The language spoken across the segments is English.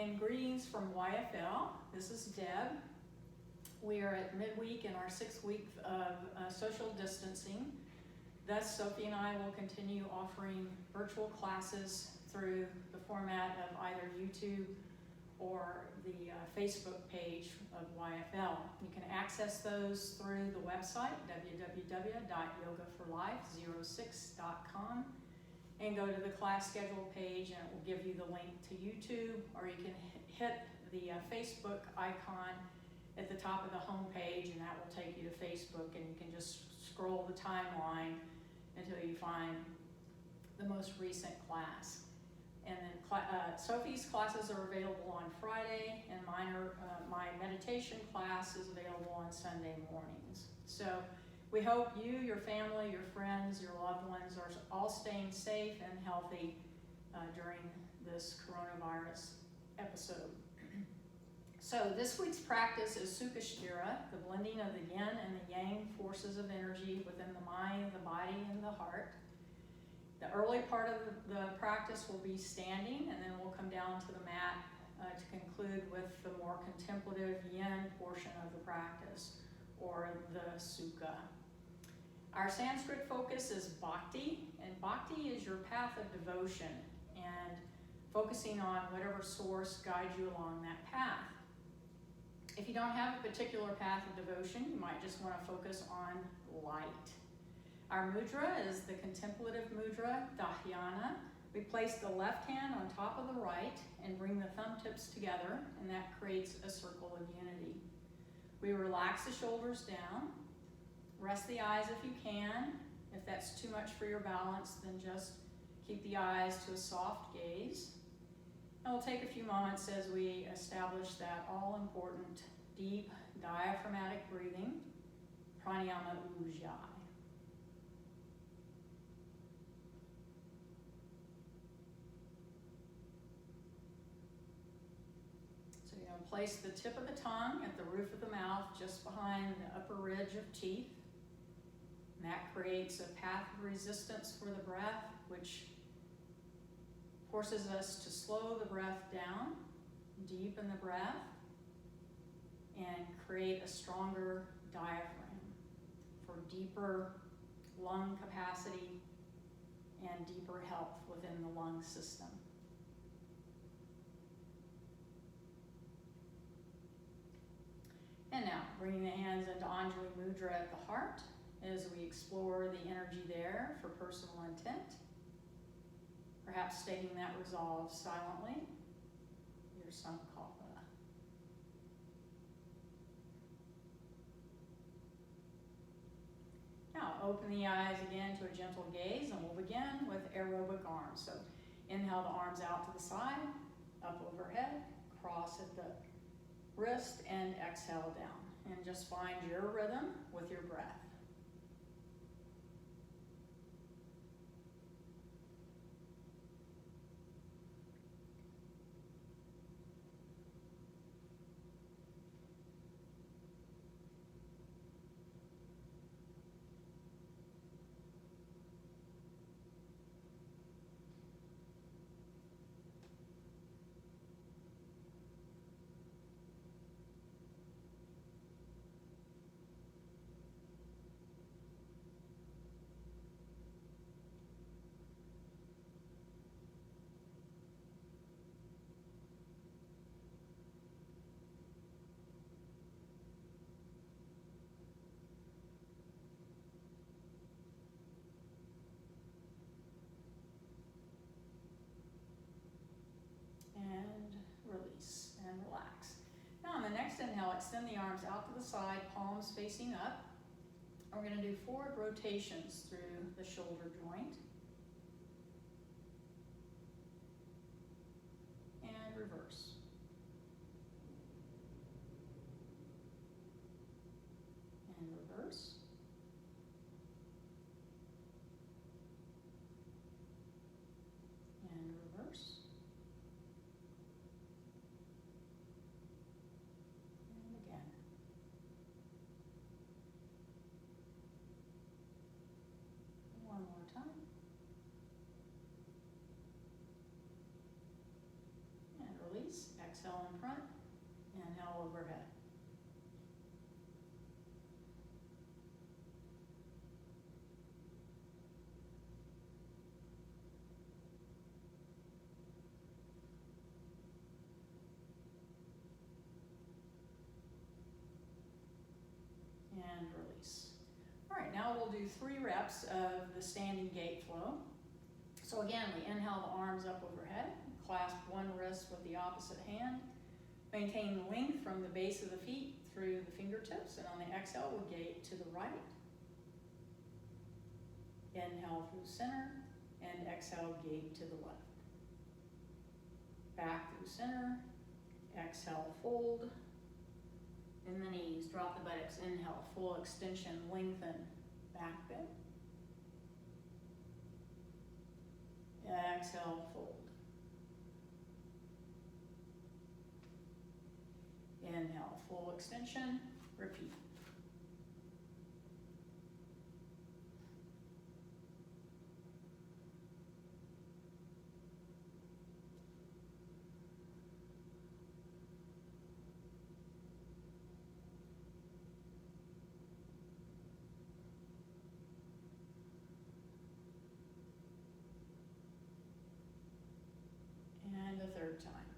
and greetings from YFL. This is Deb. We are at midweek in our 6th week of social distancing. Thus, Sophie and I will continue offering virtual classes through the format of either YouTube or the Facebook page of YFL. You can access those through the website, www.yogaforlife06.com, and go to the class schedule page and it will give you the link to YouTube, or you can hit the Facebook icon at the top of the home page and that will take you to Facebook, and you can just scroll the timeline until you find the most recent class. And then Sophie's classes are available on Friday, and my meditation class is available on Sunday mornings. So we hope you, your family, your friends, your loved ones are all staying safe and healthy during this coronavirus episode. So this week's practice is Sukha-Stirrha, the blending of the yin and the yang forces of energy within the mind, the body, and the heart. The early part of the practice will be standing, and then we'll come down to the mat to conclude with the more contemplative yin portion of the practice, or the sukha. Our Sanskrit focus is bhakti, and bhakti is your path of devotion and focusing on whatever source guides you along that path. If you don't have a particular path of devotion, you might just want to focus on light. Our mudra is the contemplative mudra, dhyana. We place the left hand on top of the right and bring the thumb tips together, and that creates a circle of unity. We relax the shoulders down. Rest the eyes if you can. If that's too much for your balance, then just keep the eyes to a soft gaze. And we'll take a few moments as we establish that all-important deep diaphragmatic breathing, pranayama ujjayi. So you're going to place the tip of the tongue at the roof of the mouth just behind the upper ridge of teeth. And that creates a path of resistance for the breath, which forces us to slow the breath down, deepen the breath, and create a stronger diaphragm for deeper lung capacity and deeper health within the lung system. And now, bringing the hands into Anjali Mudra at the heart as we explore the energy there for personal intent. Perhaps stating that resolve silently, your Sankalpa. Now open the eyes again to a gentle gaze, and we'll begin with aerobic arms. So inhale the arms out to the side, up overhead, cross at the wrist, and exhale down. And just find your rhythm with your breath. And release and relax. Now on the next inhale, extend the arms out to the side, palms facing up. We're going to do forward rotations through the shoulder joint. And reverse. And reverse. And reverse. One more time. and release. All right, now we'll do 3 reps of the standing gate flow. So again, we inhale the arms up overhead, clasp one wrist with the opposite hand, maintain length from the base of the feet through the fingertips, and on the exhale, we'll gate to the right. Inhale through center, and exhale, gate to the left. Back through center, exhale, fold. In the knees, drop the buttocks, inhale, full extension, lengthen, back bend. Exhale, fold. Inhale, full extension, repeat. And the 3rd time.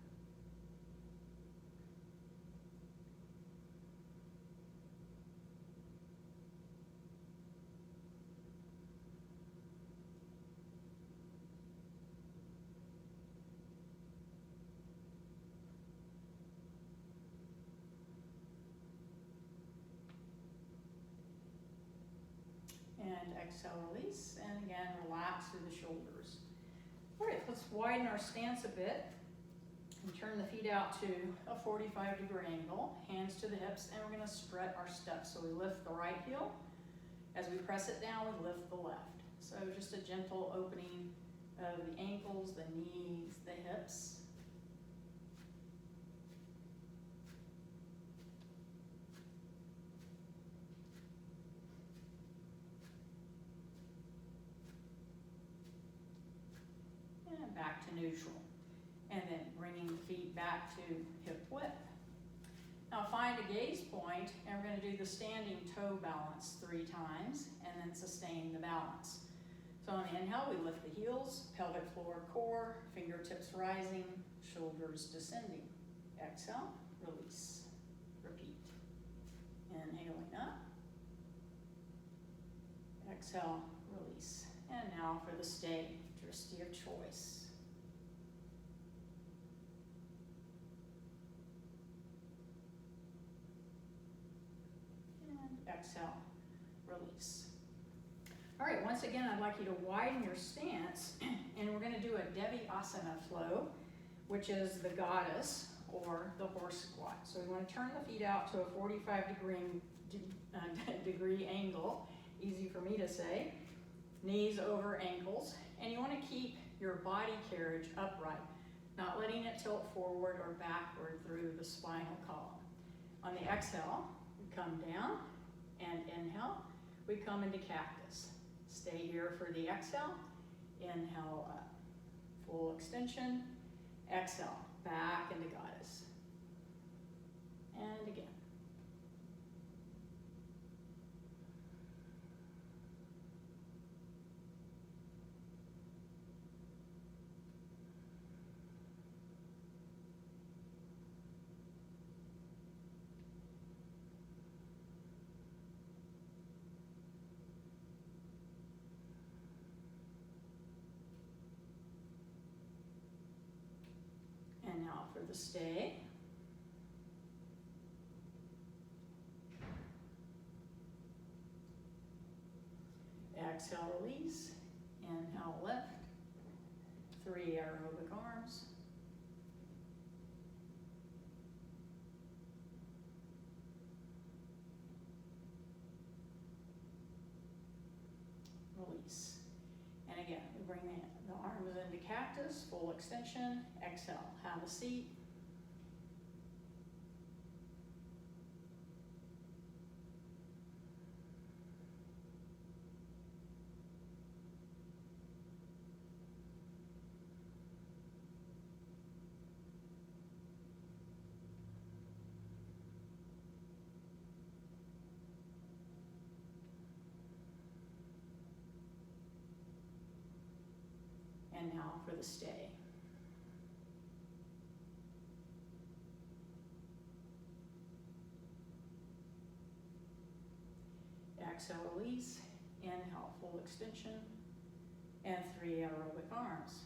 And exhale, release, and again, relax through the shoulders. All right, let's widen our stance a bit and turn the feet out to a 45-degree angle, hands to the hips, and we're gonna strut our steps. So we lift the right heel. As we press it down, we lift the left. So just a gentle opening of the ankles, the knees, the hips. And back to neutral. And then bringing the feet back to hip width. Now find a gaze point, and we're going to do the standing toe balance 3 times, and then sustain the balance. So on the inhale, we lift the heels, pelvic floor, core, fingertips rising, shoulders descending. Exhale, release, repeat. Inhaling up. Exhale, release. And now for the stay, drishti of choice. Exhale, release. All right, once again, I'd like you to widen your stance, and we're going to do a Devi Asana flow, which is the goddess or the horse squat. So we want to turn the feet out to a 45-degree angle, easy for me to say, knees over ankles, and you want to keep your body carriage upright, not letting it tilt forward or backward through the spinal column. On the exhale, we come down. And inhale, we come into cactus. Stay here for the exhale. Inhale up. Full extension. Exhale, back into goddess. And again. And now for the stay. Exhale, release. Inhale, lift. 3 aerobic arms. Release. And again, we bring the arms into cactus, full extension. Exhale, have a seat. And now for the stay. Exhale, release. Inhale, full extension. And 3 aerobic arms.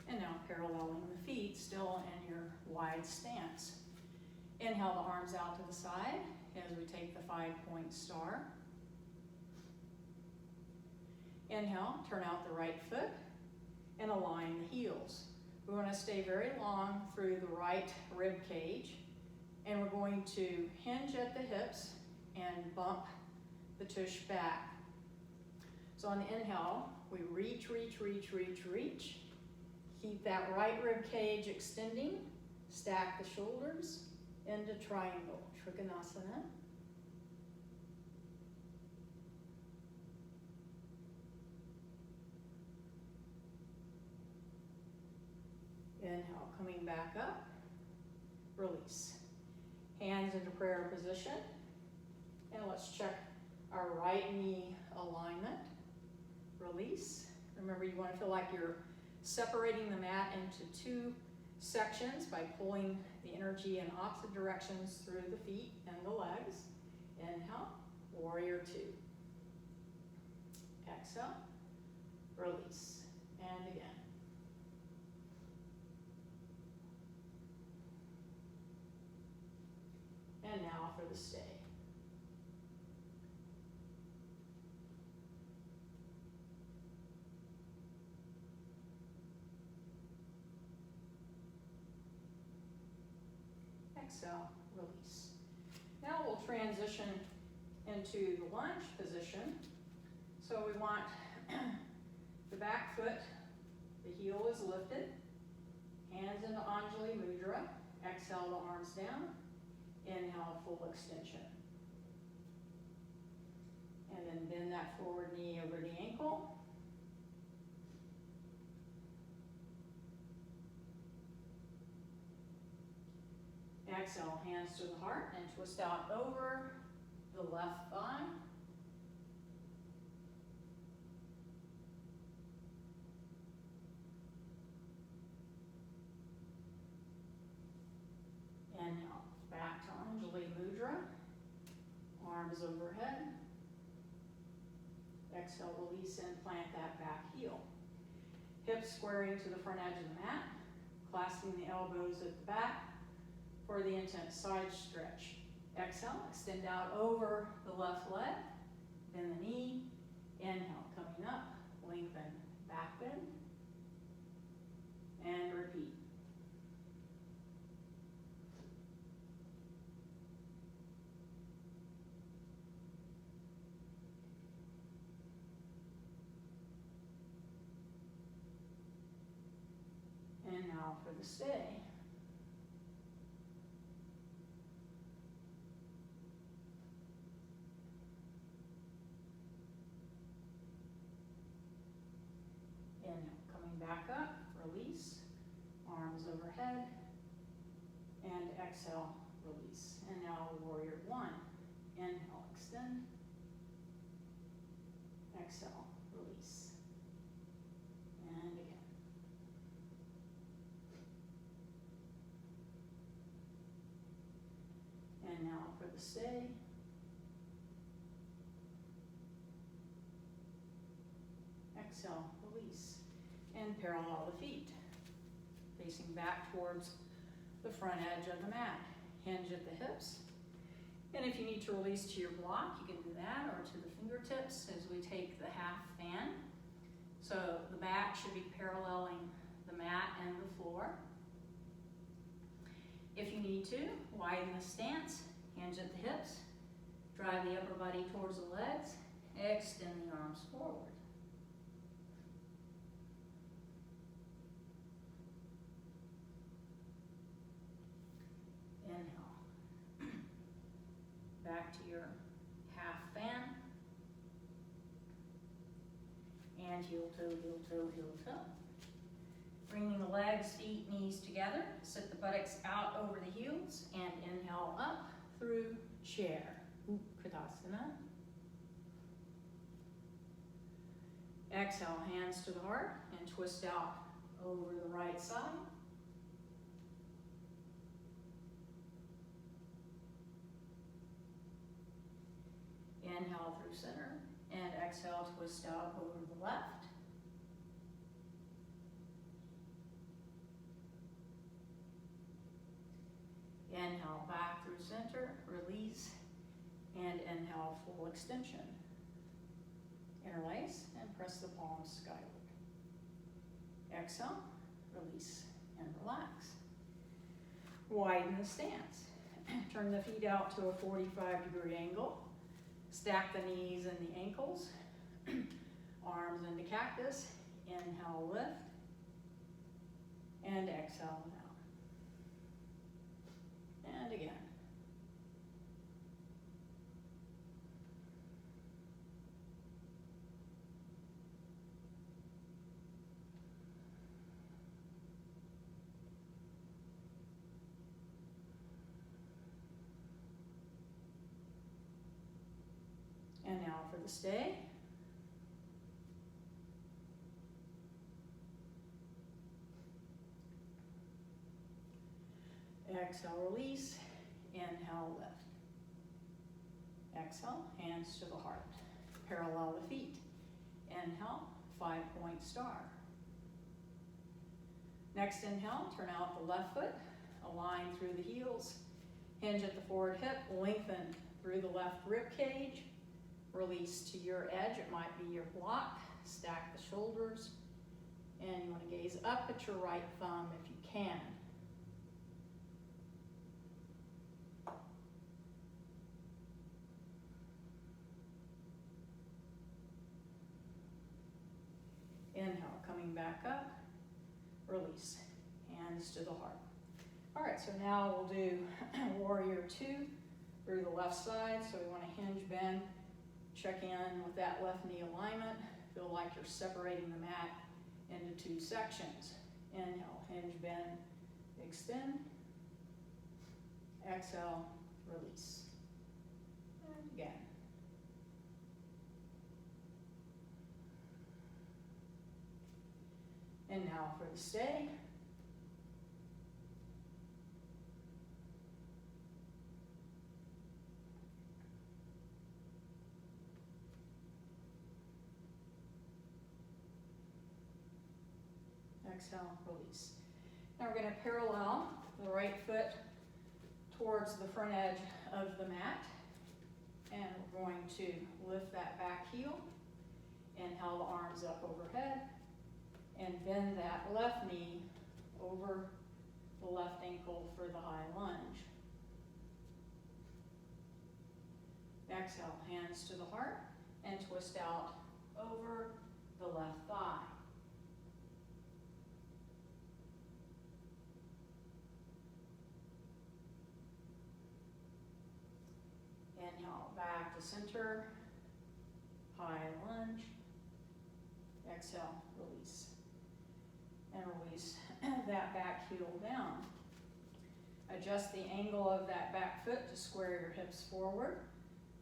And now paralleling the feet, still in your wide stance. Inhale the arms out to the side as we take the 5-point star. Inhale, turn out the right foot and align the heels. We want to stay very long through the right rib cage, and we're going to hinge at the hips and bump the tush back. So on the inhale, we reach, reach, reach, reach, reach. Keep that right rib cage extending. Stack the shoulders into triangle, Trikonasana. Inhale, coming back up, release. Hands into prayer position. And let's check our right knee alignment. Release. Remember, you want to feel like you're separating the mat into 2 sections by pulling the energy in opposite directions through the feet and the legs. Inhale, warrior 2. Exhale, release. And again. And now for the stay. Exhale, release. Now we'll transition into the lunge position. So we want the back foot, the heel is lifted, hands into Anjali Mudra. Exhale the arms down. Inhale, full extension. And then bend that forward knee over the ankle. Exhale, hands to the heart and twist out over the left thigh. Inhale, back to Anjali Mudra. Arms overhead. Exhale, release and plant that back heel. Hips squaring to the front edge of the mat. Clasping the elbows at the back for the intense side stretch. Exhale, extend out over the left leg. Bend the knee. Inhale, coming up. Lengthen back bend. And repeat. And now for the stay. Inhale, coming back up, release, arms overhead, and exhale, release. And now warrior 1. Inhale, extend, exhale, release. And again. And now for the stay. Exhale, release. And parallel the feet. Facing back towards the front edge of the mat. Hinge at the hips. And if you need to release to your block, you can do that, or to the fingertips as we take the half fan. So the back should be paralleling the mat and the floor. If you need to, widen the stance, hinge at the hips, drive the upper body towards the legs, extend the arms forward. Inhale. Back to your half fan. And heel toe, heel toe, heel toe. Bringing the legs, feet, knees together. Sit the buttocks out over the heels and inhale up through chair. Utkatasana. Exhale, hands to the heart and twist out over the right side. Inhale through center, and exhale, twist out over the left. Inhale back through center, release, and inhale full extension. Interlace and press the palms skyward. Exhale, release, and relax. Widen the stance. Turn the feet out to a 45-degree angle. Stack the knees and the ankles. Arms into cactus. Inhale, lift. And exhale down. And again. And now for the stay. Exhale, release. Inhale, lift. Exhale, hands to the heart. Parallel the feet. Inhale, 5-point star. Next inhale, turn out the left foot. Align through the heels. Hinge at the forward hip. Lengthen through the left rib cage. Release to your edge. It might be your block. Stack the shoulders. And you want to gaze up at your right thumb if you can. Inhale, coming back up. Release. Hands to the heart. All right, so now we'll do warrior 2 through the left side. So we want to hinge, bend. Check in with that left knee alignment. Feel like you're separating the mat into 2 sections. Inhale, hinge, bend, extend. Exhale, release. And again. And now for the stay. Exhale, release. Now we're going to parallel the right foot towards the front edge of the mat. And we're going to lift that back heel. Inhale the arms up overhead. And bend that left knee over the left ankle for the high lunge. Exhale, hands to the heart. And twist out over the left thigh. Inhale, back to center, high lunge. Exhale, release. And release that back heel down. Adjust the angle of that back foot to square your hips forward.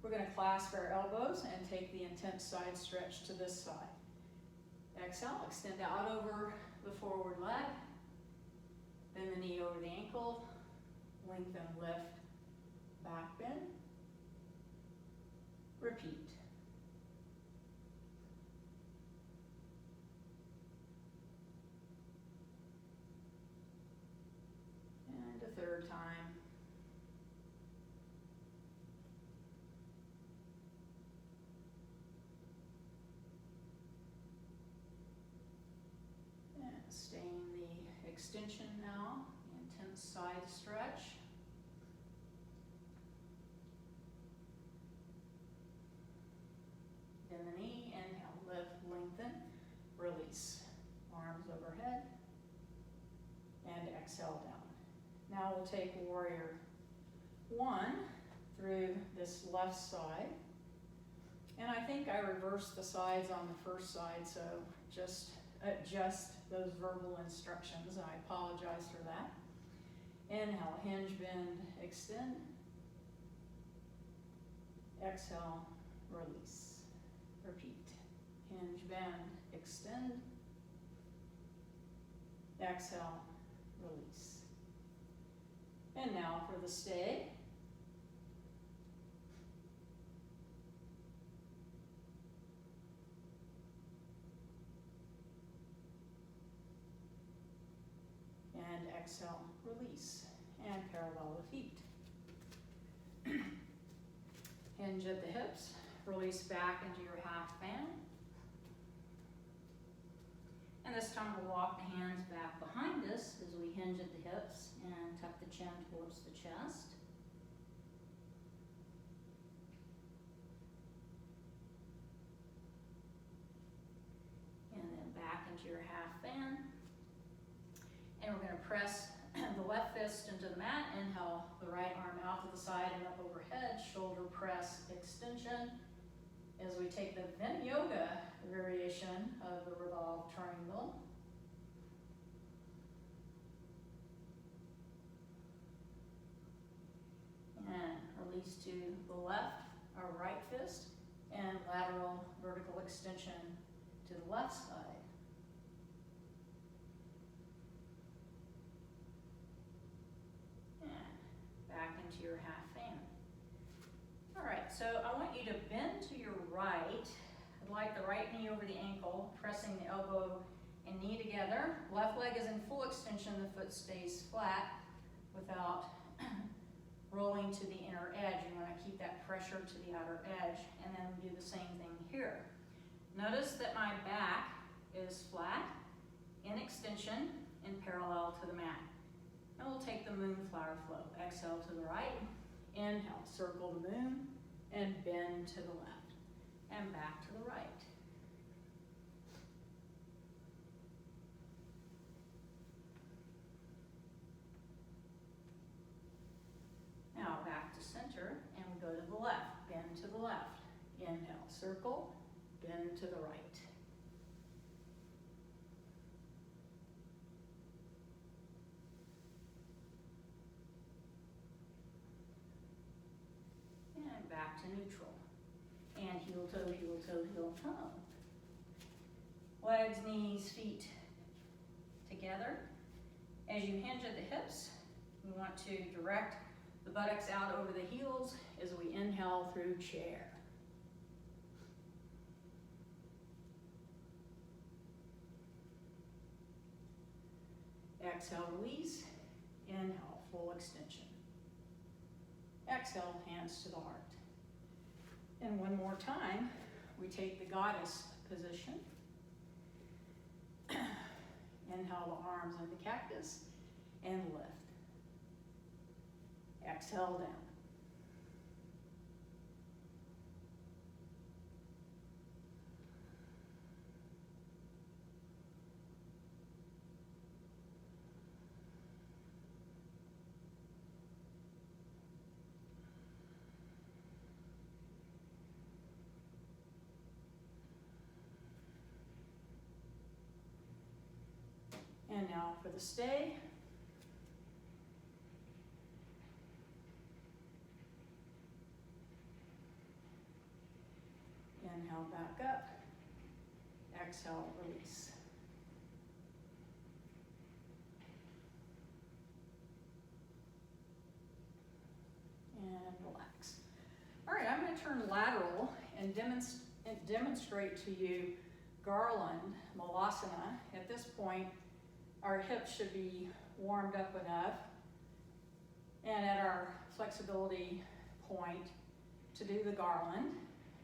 We're going to clasp our elbows and take the intense side stretch to this side. Exhale, extend out over the forward leg. Bend the knee over the ankle. Lengthen, lift, back bend. Repeat. And a third time. And staying the extension now, the intense side stretch. Bend the knee, inhale, lift, lengthen, release. Arms overhead, and exhale down. Now we'll take warrior 1 through this left side. And I think I reversed the sides on the first side, so just adjust those verbal instructions. I apologize for that. Inhale, hinge, bend, extend. Exhale, release. Repeat. Hinge, bend, extend. Exhale, release. And now for the stay. And exhale, release. And parallel the feet. Hinge at the hips, release back into your half fan. And this time we'll walk the hands back behind us as we hinge at the hips and tuck the chin towards the chest. And then back into your half fan. And we're going to press the left fist into the mat. Inhale the right arm out to the side and up overhead. Shoulder press extension. As we take the Vinyasa variation of the revolve triangle. And release to the left or right fist and lateral vertical extension to the left side. And back into your half fan. All right, so I want you to bend to your right. I'd like the right knee over the ankle, pressing the elbow and knee together. Left leg is in full extension, the foot stays flat without rolling to the inner edge. You want to keep that pressure to the outer edge, and then do the same thing here. Notice that my back is flat, in extension, and parallel to the mat. And we'll take the moonflower flow. Exhale to the right, inhale, circle the moon, and bend to the left, and back to the right. Now back to center, and we go to the left, bend to the left. Inhale, circle, bend to the right. And back to neutral. And heel toe, heel toe, heel toe. Legs, knees, feet together. As you hinge at the hips, we want to direct the buttocks out over the heels as we inhale through chair. Exhale, release. Inhale, full extension. Exhale, hands to the heart. And one more time, we take the goddess position. Inhale the arms into cactus and lift. Exhale down. And now for the stay. Inhale back up. Exhale, release. And relax. All right, I'm going to turn lateral and demonstrate to you garland malasana. At this point, our hips should be warmed up enough, and at our flexibility point to do the garland.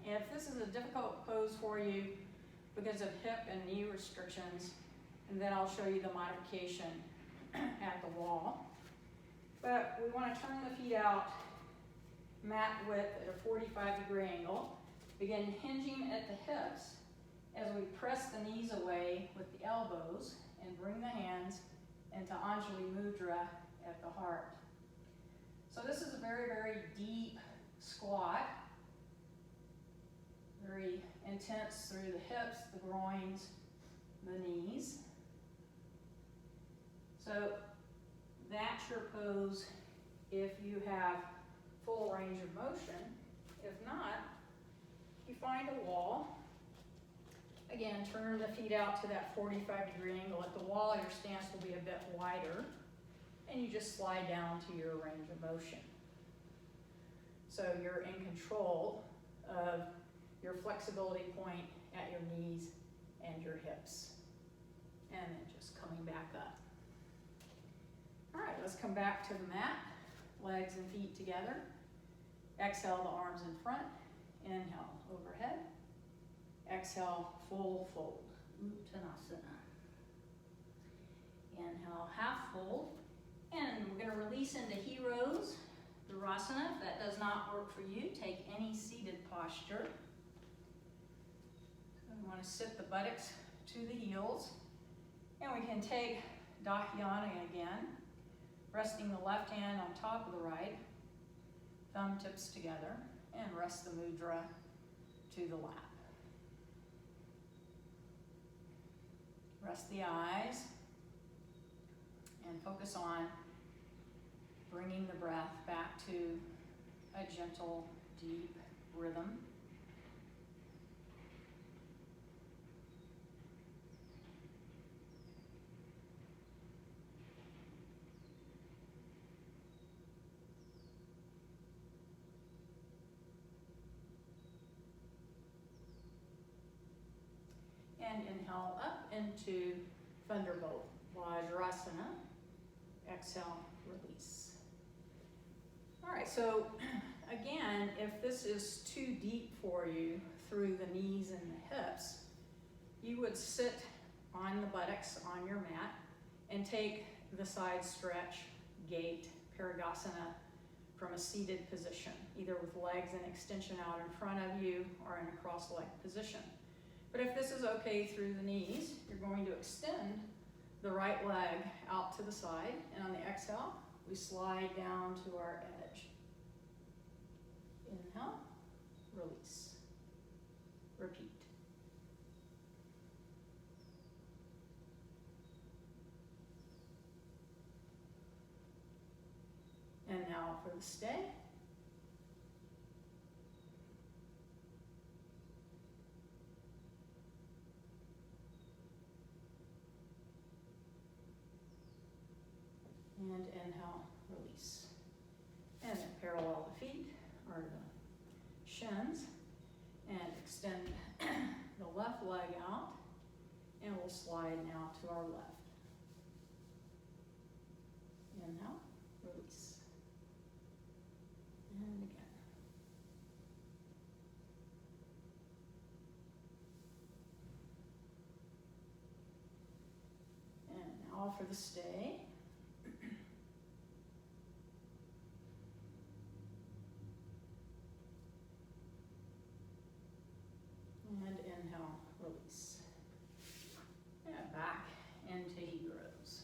If this is a difficult pose for you because of hip and knee restrictions, and then I'll show you the modification at the wall. But we want to turn the feet out mat width at a 45-degree angle. Begin hinging at the hips as we press the knees away with the elbows and bring the hands into Anjali Mudra at the heart. So this is a very, very deep squat. Very intense through the hips, the groins, the knees. So that's your pose if you have full range of motion. If not, you find a wall. Again, turn the feet out to that 45-degree angle at the wall. Your stance will be a bit wider. And you just slide down to your range of motion. So you're in control of your flexibility point at your knees and your hips. And then just coming back up. All right, let's come back to the mat. Legs and feet together. Exhale, the arms in front. Inhale, overhead. Exhale, full fold. Uttanasana. Inhale, half fold. And we're going to release into Heroes, Virasana. If that does not work for you, take any seated posture. So we want to sit the buttocks to the heels. And we can take Dhyana again, resting the left hand on top of the right, thumb tips together, and rest the mudra to the lap. Rest the eyes and focus on bringing the breath back to a gentle, deep rhythm. And inhale up into Thunderbolt, Vajrasana. Exhale, release. All right, so again, if this is too deep for you through the knees and the hips, you would sit on the buttocks on your mat and take the side stretch, gate, Parigasana from a seated position, either with legs in extension out in front of you or in a cross-legged position. But if this is okay through the knees, you're going to extend the right leg out to the side, and on the exhale, we slide down to our edge. Inhale, release, repeat. And now for the stay. And inhale, release. And then parallel the feet or the shins and extend the left leg out, and we'll slide now to our left. Inhale, release. And again. And now for the stay. And inhale, release. And back into Heroes.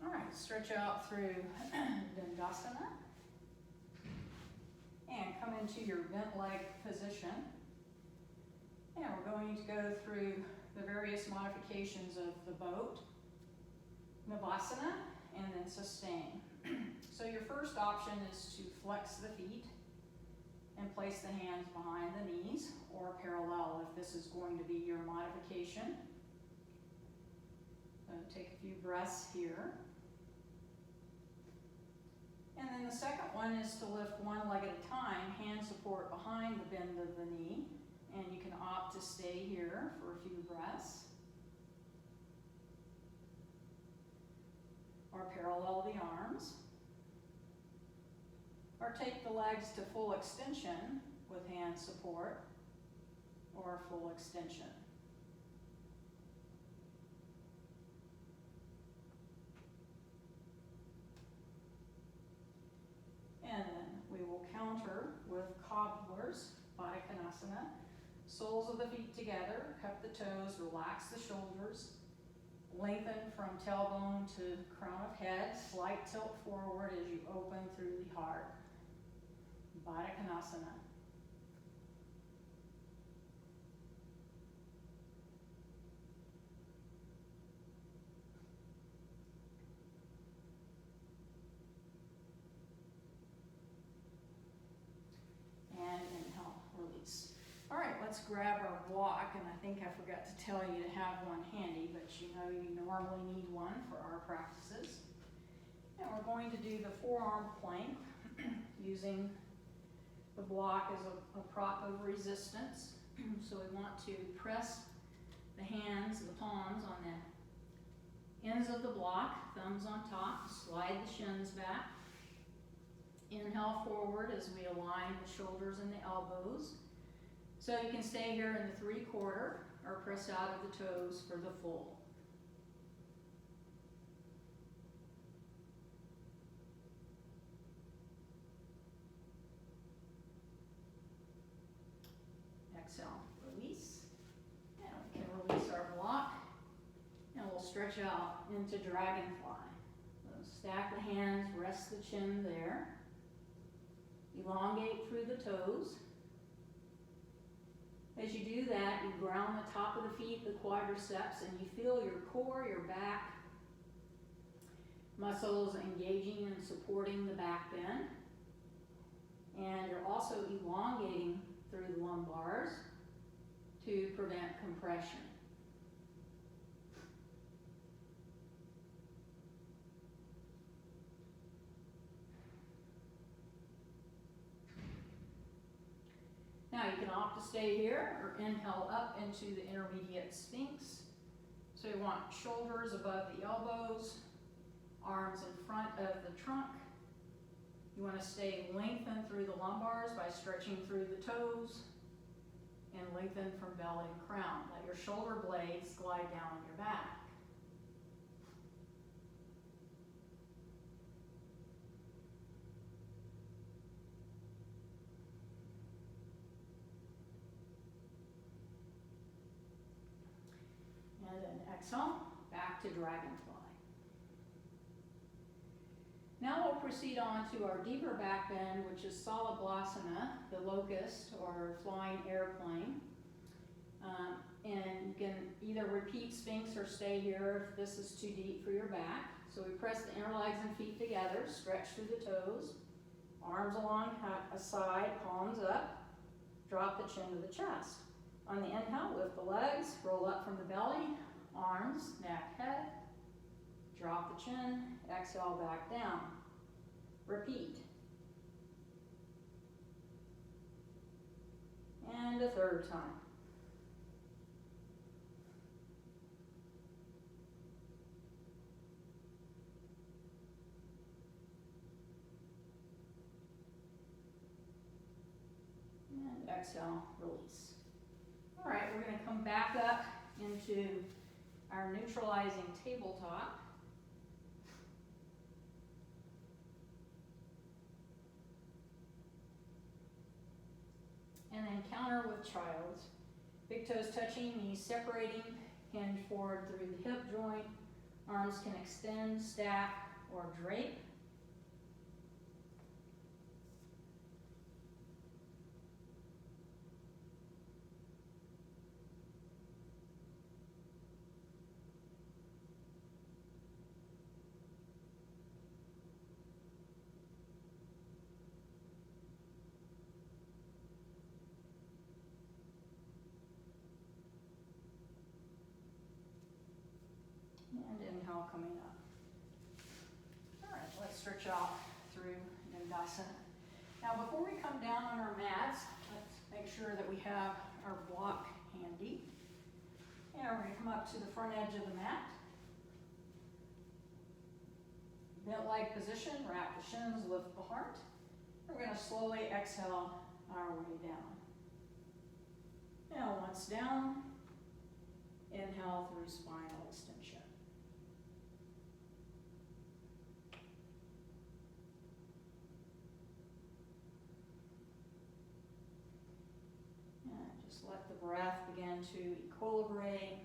All right, stretch out through Dandasana. And come into your bent leg position. And we're going to go through the various modifications of the boat, Navasana, and then sustain. So your first option is to flex the feet and place the hands behind the knees or parallel if this is going to be your modification. So take a few breaths here. And then the second one is to lift one leg at a time, hand support behind the bend of the knee, and you can opt to stay here for a few breaths. Or parallel the arms. Or take the legs to full extension with hand support or full extension. And then we will counter with cobblers, Baddha-Konasana. Soles of the feet together, cup the toes, relax the shoulders. Lengthen from tailbone to crown of head, slight tilt forward as you open through the heart. Baddha-Konasana. grab our block, and I think I forgot to tell you to have one handy, but you know you normally need one for our practices. And we're going to do the forearm plank using the block as a prop of resistance. So we want to press the hands, the palms on the ends of the block, thumbs on top, slide the shins back. Inhale forward as we align the shoulders and the elbows. So you can stay here in the 3/4 or press out of the toes for the full. Exhale, release. And we can release our block. And we'll stretch out into dragonfly. So stack the hands, rest the chin there. Elongate through the toes. As you do that, you ground the top of the feet, the quadriceps, and you feel your core, your back muscles engaging and supporting the back bend. And you're also elongating through the lumbars to prevent compression. Now you can opt to stay here or inhale up into the intermediate sphinx. So you want shoulders above the elbows, arms in front of the trunk. You want to stay lengthened through the lumbars by stretching through the toes and lengthen from belly to crown. Let your shoulder blades glide down your back. And then exhale, back to dragonfly. Now we'll proceed on to our deeper back bend, which is Salabhasana, the locust or flying airplane. And you can either repeat Sphinx or stay here if this is too deep for your back. So we press the inner legs and feet together, stretch through the toes, arms along a side, palms up, drop the chin to the chest. On the inhale, lift the legs, roll up from the belly, arms, neck, head, drop the chin, exhale back down. Repeat. And a third time. And exhale, release. All right, we're going to come back up into our neutralizing tabletop. And then counter with child's. Big toes touching, knees separating, hinge forward through the hip joint. Arms can extend, stack, or drape. And inhale coming up. All right, let's stretch out through Dandasana. Now before we come down on our mats, let's make sure that we have our block handy. And we're going to come up to the front edge of the mat. Bent leg position, wrap the shins, lift the heart. We're going to slowly exhale our way down. Now once down, inhale through spinal extension. And just let the breath begin to equilibrate.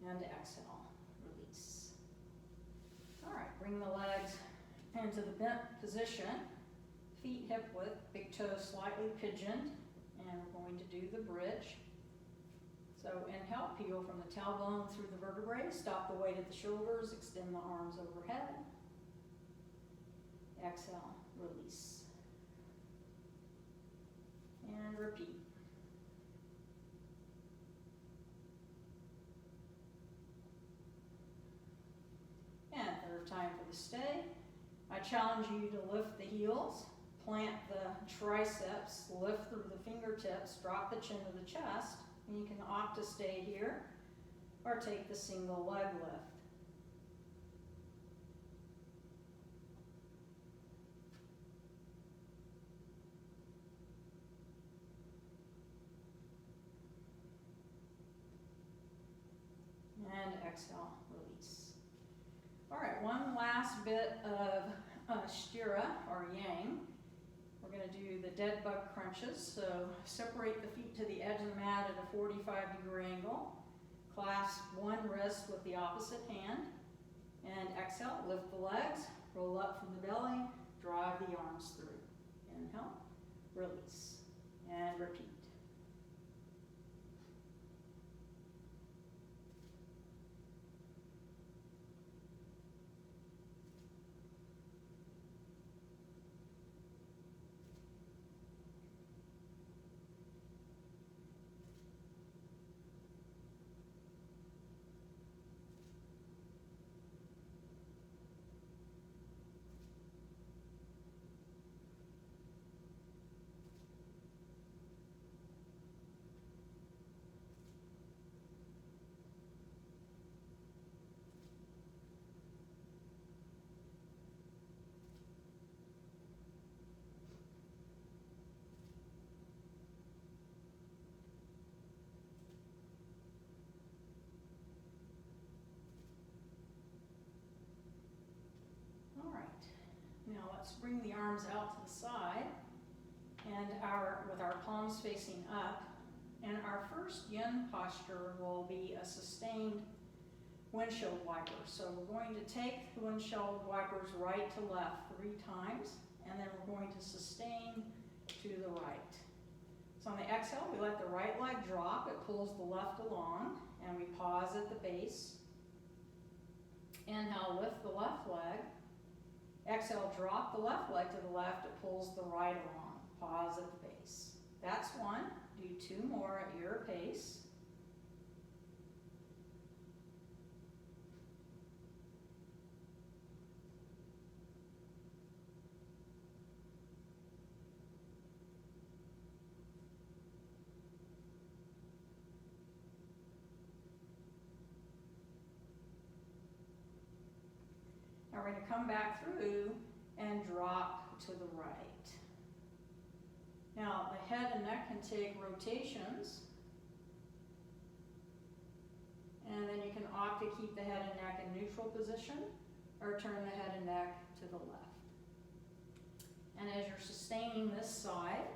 And exhale, release. All right, bring the legs into the bent position. Feet hip width, big toes slightly pigeoned. And we're going to do the bridge. So inhale, peel from the tailbone through the vertebrae, stop the weight at the shoulders, extend the arms overhead. Exhale, release. And repeat. And third time for the stay. I challenge you to lift the heels, plant the triceps, lift through the fingertips, drop the chin to the chest, and you can opt to stay here or take the single leg lift. And exhale, release. All right, one last bit of Stirrha or Yang. We're going to do the dead bug crunches. So separate the feet to the edge of the mat at a 45-degree angle. Clasp one wrist with the opposite hand. And exhale, lift the legs, roll up from the belly, drive the arms through. Inhale, release, and repeat. Now let's bring the arms out to the side and with our palms facing up. And our first yin posture will be a sustained windshield wiper. So we're going to take the windshield wipers right to left 3 times, and then we're going to sustain to the right. So on the exhale, we let the right leg drop. It pulls the left along, and we pause at the base. Inhale, lift the left leg. Exhale, drop the left leg to the left. It pulls the right along. Pause at the base. That's one. Do 2 more at your pace. Now we're going to come back through and drop to the right. Now the head and neck can take rotations, and then you can opt to keep the head and neck in neutral position or turn the head and neck to the left. And as you're sustaining this side,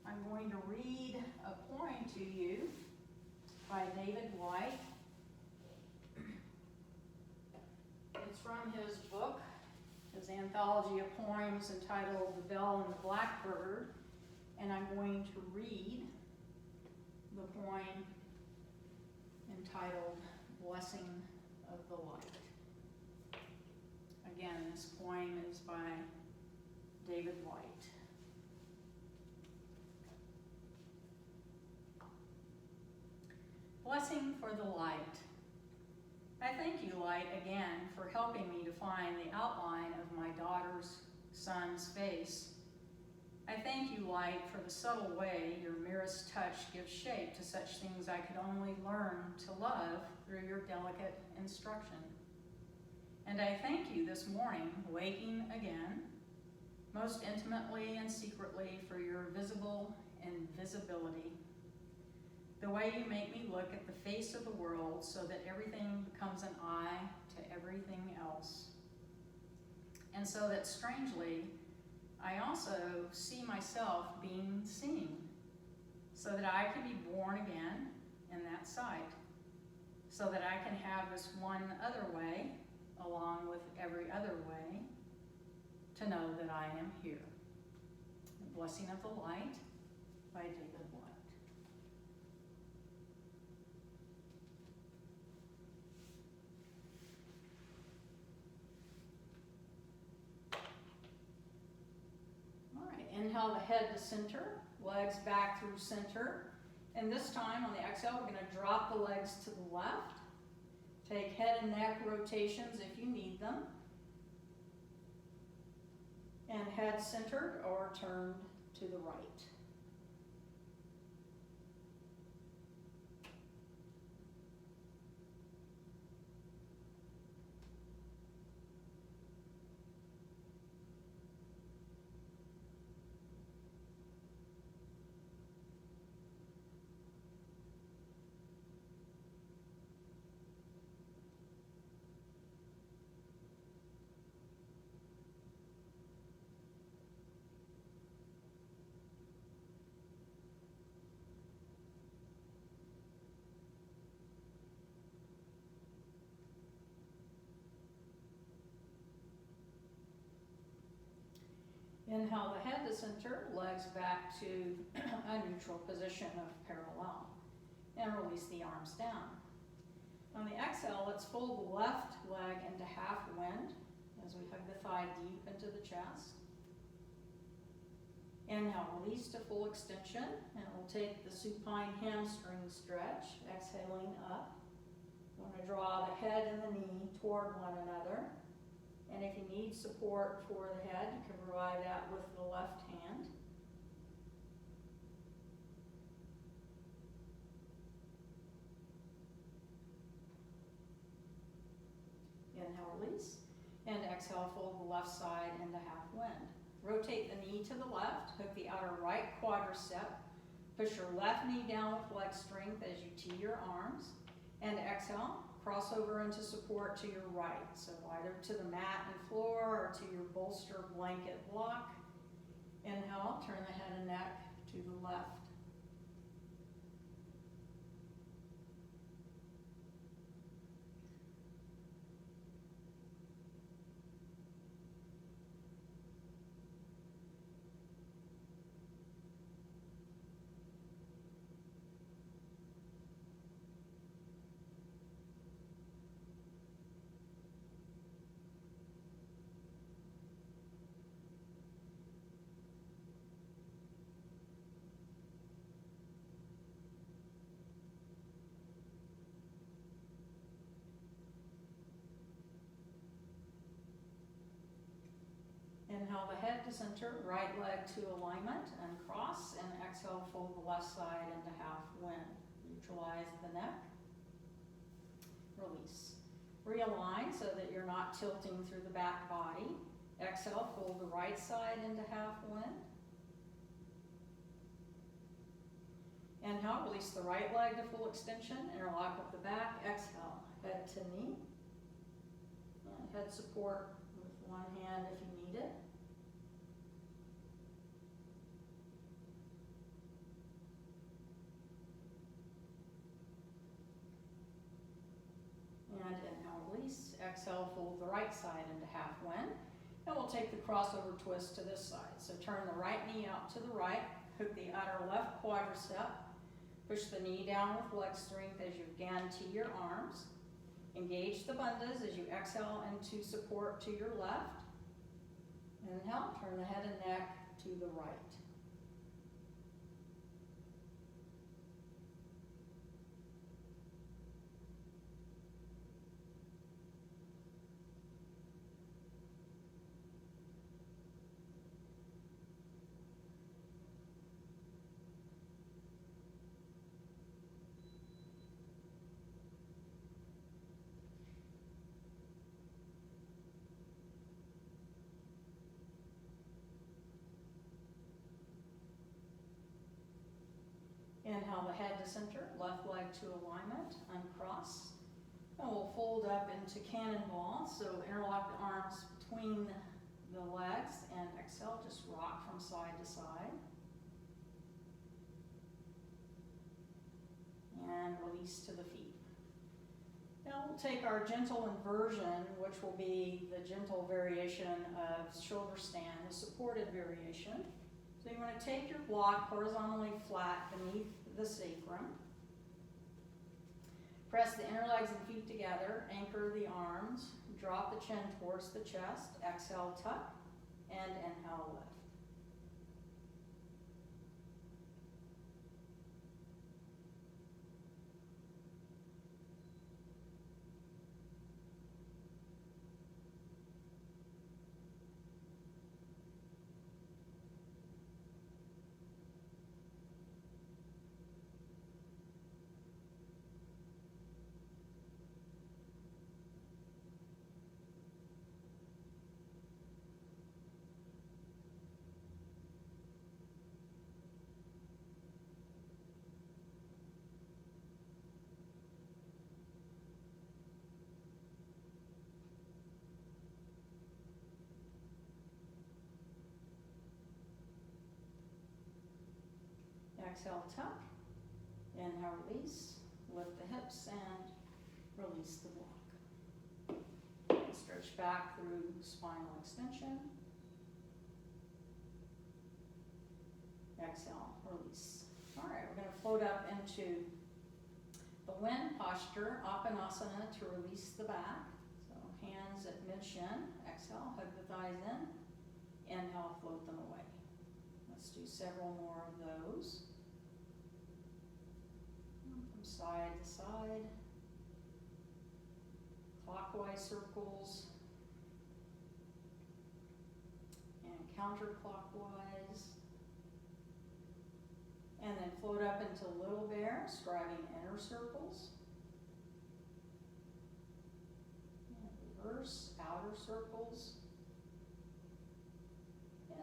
I'm going to read a poem to you by David White. It's from his book, his anthology of poems entitled The Bell and the Blackbird, and I'm going to read the poem entitled Blessing of the Light. Again, this poem is by David White. Blessing for the light. I thank you, light, again for helping me to find the outline of my daughter's son's face. I thank you, light, for the subtle way your merest touch gives shape to such things I could only learn to love through your delicate instruction. And I thank you this morning, waking again, most intimately and secretly for your visible invisibility. The way you make me look at the face of the world so that everything becomes an eye to everything else. And so that strangely, I also see myself being seen, so that I can be born again in that sight, so that I can have this one other way, along with every other way, to know that I am here. The Blessing of the Light by David White. Inhale Inhale the head to center, legs back through center. And this time on the exhale, we're going to drop the legs to the left. Take head and neck rotations if you need them. And head centered or turned to the right. Inhale the head to center, legs back to a neutral position of parallel. And release the arms down. On the exhale, let's fold the left leg into half wind as we hug the thigh deep into the chest. Inhale, release to full extension, and we'll take the supine hamstring stretch, exhaling up. You want to draw the head and the knee toward one another. And if you need support for the head, you can provide that with the left hand. Inhale, release. And exhale, fold the left side into half wind. Rotate the knee to the left, hook the outer right quadricep. Push your left knee down with leg strength as you tee your arms. And exhale, cross over into support to your right. So either to the mat and floor or to your bolster blanket block. Inhale, turn the head and neck to the left. Inhale the head to center, right leg to alignment, and cross, and exhale, fold the left side into half wind. Neutralize the neck. Release. Realign so that you're not tilting through the back body. Exhale, fold the right side into half wind. Inhale, release the right leg to full extension, interlock with the back. Exhale, head to knee. And head support with one hand if you need it. And inhale, release. Exhale, fold the right side into half wind. And we'll take the crossover twist to this side. So turn the right knee out to the right, hook the outer left quadricep, push the knee down with leg strength as you again tee your arms. Engage the bandhas as you exhale into support to your left. Inhale, turn the head and neck to the right. Inhale the head to center, left leg to alignment, uncross. And we'll fold up into cannonball. So interlock the arms between the legs and exhale, just rock from side to side. And release to the feet. Now we'll take our gentle inversion, which will be the gentle variation of shoulder stand, the supported variation. So you want to take your block horizontally flat beneath the sacrum. Press the inner legs and feet together, anchor the arms, drop the chin towards the chest, exhale, tuck, and inhale, lift. exhale, tuck. Inhale, release. Lift the hips and release the block. And stretch back through spinal extension. Exhale, release. All right, we're going to float up into the wind posture, Apanasana, to release the back. So hands at mid-shin. Exhale, hug the thighs in. Inhale, float them away. Let's do several more of those. From side to side. Clockwise circles. And counterclockwise. And then float up into little bear, scribing inner circles. And reverse, outer circles.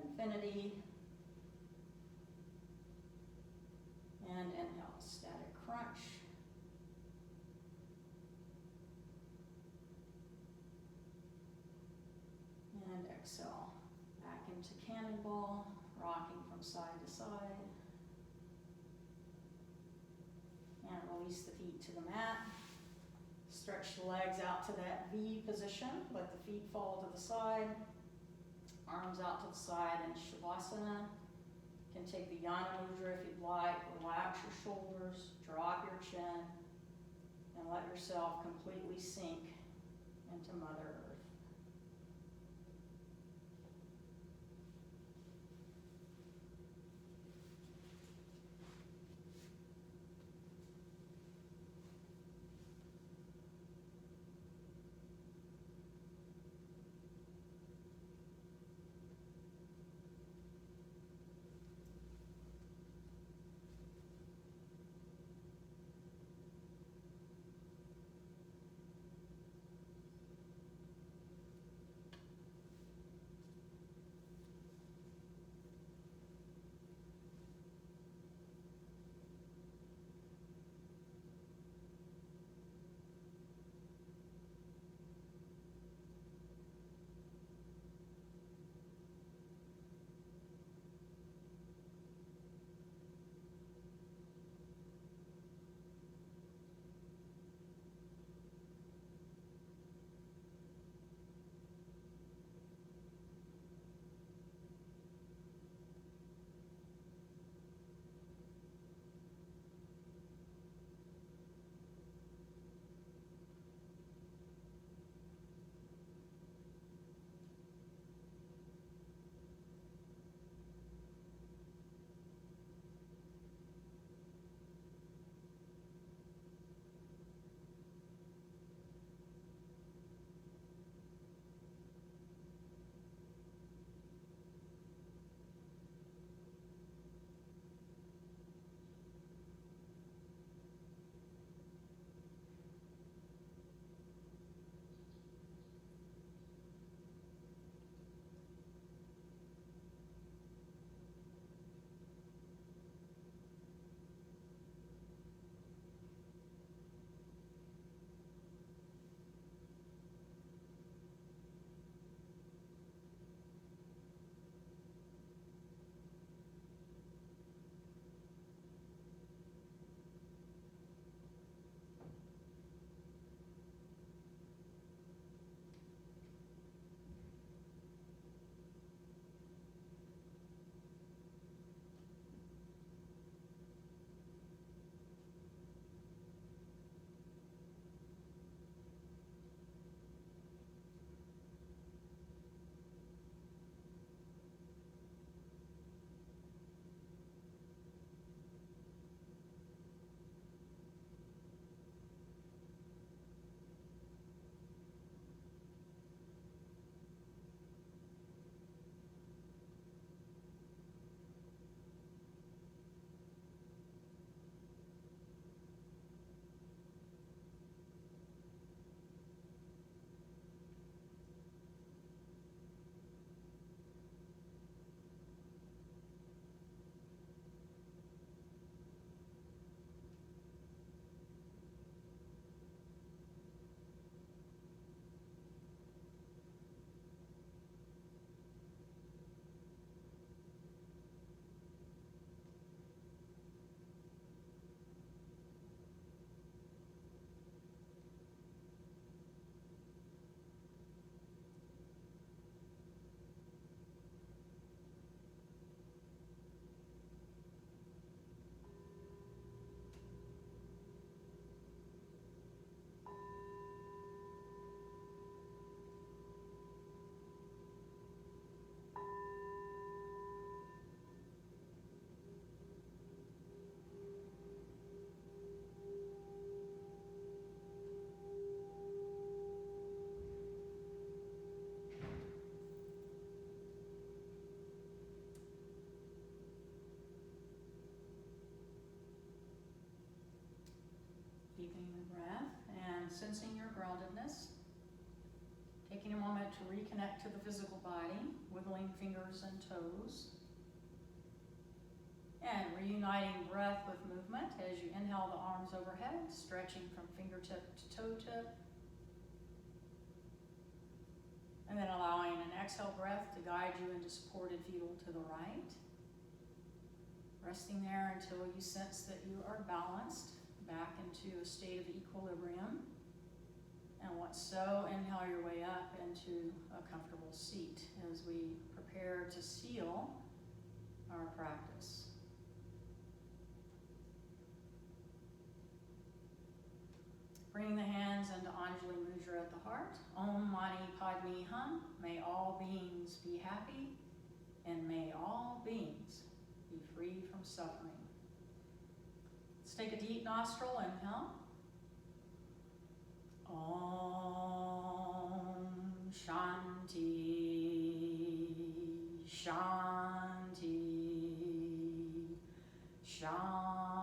Infinity. And inhale, static crunch. And exhale, back into cannonball, rocking from side to side. And release the feet to the mat. Stretch the legs out to that V position. Let the feet fall to the side. Arms out to the side in Shavasana. You can take the Yana Mudra if you'd like. Relax your shoulders, drop your chin, and let yourself completely sink into Mother Earth. sensing your groundedness. Taking a moment to reconnect to the physical body, wiggling fingers and toes. And reuniting breath with movement as you inhale the arms overhead, stretching from fingertip to toe tip. And then allowing an exhale breath to guide you into supported fetal to the right. Resting there until you sense that you are balanced back into a state of equilibrium. And once so, inhale your way up into a comfortable seat as we prepare to seal our practice. Bring the hands into Anjali Mudra at the heart. Om Mani Padme Hum. May all beings be happy, and may all beings be free from suffering. Let's take a deep nostril inhale. Om Shanti, Shanti, Shanti.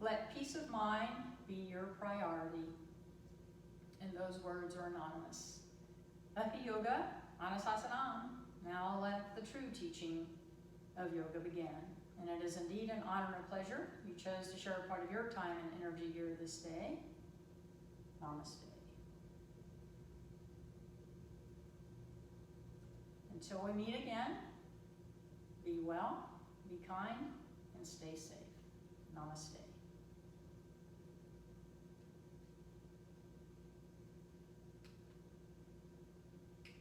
Let peace of mind be your priority. And those words are anonymous. Happy Yoga, Anasasanam. Now let the true teaching of yoga begin. And it is indeed an honor and a pleasure you chose to share a part of your time and energy here this day. Namaste. Until we meet again, be well, be kind, and stay safe. Namaste.